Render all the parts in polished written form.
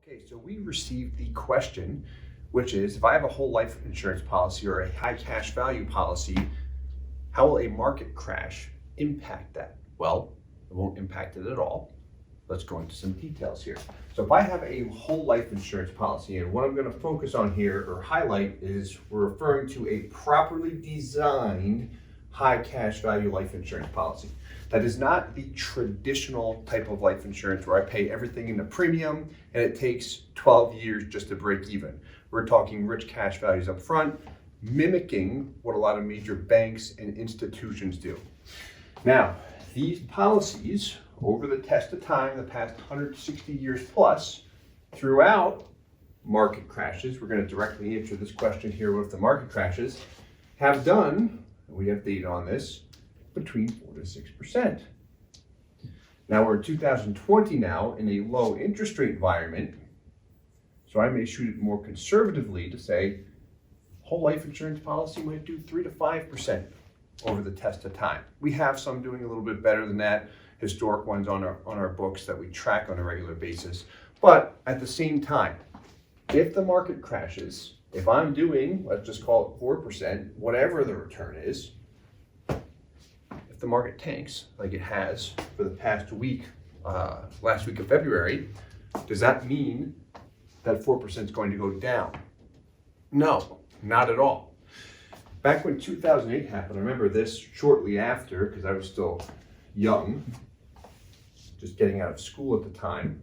Okay, so we received the question, which is if I have a whole life insurance policy or a high cash value policy, how will a market crash impact that? Well, it won't impact it at all. Let's go into some details here. So if I have a whole life insurance policy, and what I'm going to focus on here or highlight is we're referring to a properly designed high cash value life insurance policy. That is not the traditional type of life insurance where I pay everything in the premium and it takes 12 years just to break even. We're talking rich cash values up front, mimicking what a lot of major banks and institutions do. Now, these policies, over the test of time, the past 160 years plus, throughout market crashes, we're going to directly answer this question here with the market crashes, have done, we have data on this, between 4 to 6%. Now we're in 2020 now in a low interest rate environment, so I may shoot it more conservatively to say whole life insurance policy might do 3 to 5% over the test of time. We have some doing a little bit better than that, historic ones on our books that we track on a regular basis. But at the same time, if the market crashes, if I'm doing, let's just call it 4%, whatever the return is, if the market tanks like it has for the past week, last week of February, does that mean that 4% is going to go down? No, not at all. Back when 2008 happened, I remember this shortly after, because I was still young, just getting out of school at the time,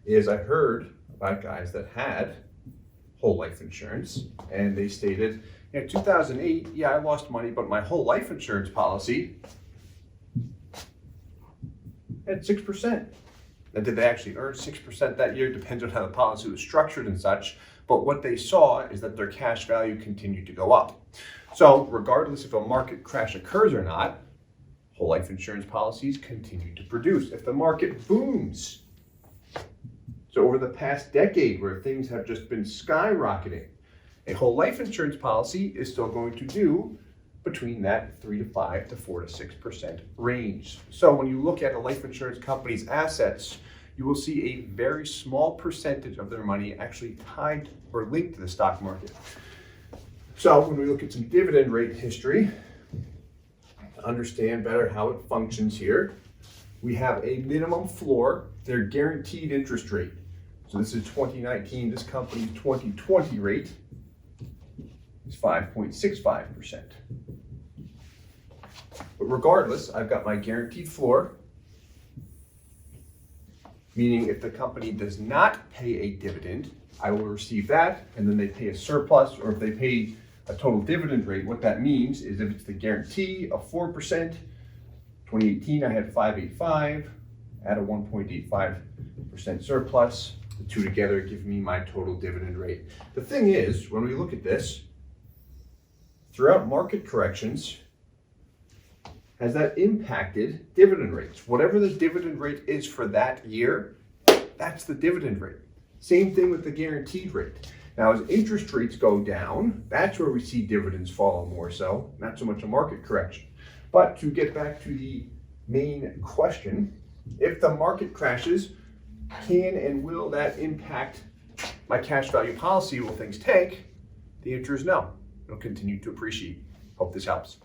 is I heard about guys that had whole life insurance, and they stated, in 2008, yeah, I lost money, but my whole life insurance policy had 6%. Now, did they actually earn 6% that year? Depends on how the policy was structured and such. But what they saw is that their cash value continued to go up. So regardless if a market crash occurs or not, whole life insurance policies continue to produce. If the market booms, so over the past decade where things have just been skyrocketing, a whole life insurance policy is still going to do between that 3 to 5 to 4 to 6% range. So when you look at a life insurance company's assets, you will see a very small percentage of their money actually tied or linked to the stock market. So when we look at some dividend rate history, to understand better how it functions here, we have a minimum floor, their guaranteed interest rate. So this is 2019, this company's 2020 rate is 5.65%. But regardless, I've got my guaranteed floor, meaning if the company does not pay a dividend, I will receive that, and then they pay a surplus, or if they pay a total dividend rate, what that means is if it's the guarantee of 4%, 2018 I had 585, add a 1.85% surplus, the two together give me my total dividend rate. The thing is, when we look at this, throughout market corrections, has that impacted dividend rates? Whatever the dividend rate is for that year, that's the dividend rate. Same thing with the guaranteed rate. Now, as interest rates go down, that's where we see dividends follow more so, not so much a market correction. But to get back to the main question, if the market crashes, can and will that impact my cash value policy? Will things tank? The answer is no. It'll continue to appreciate. Hope this helps.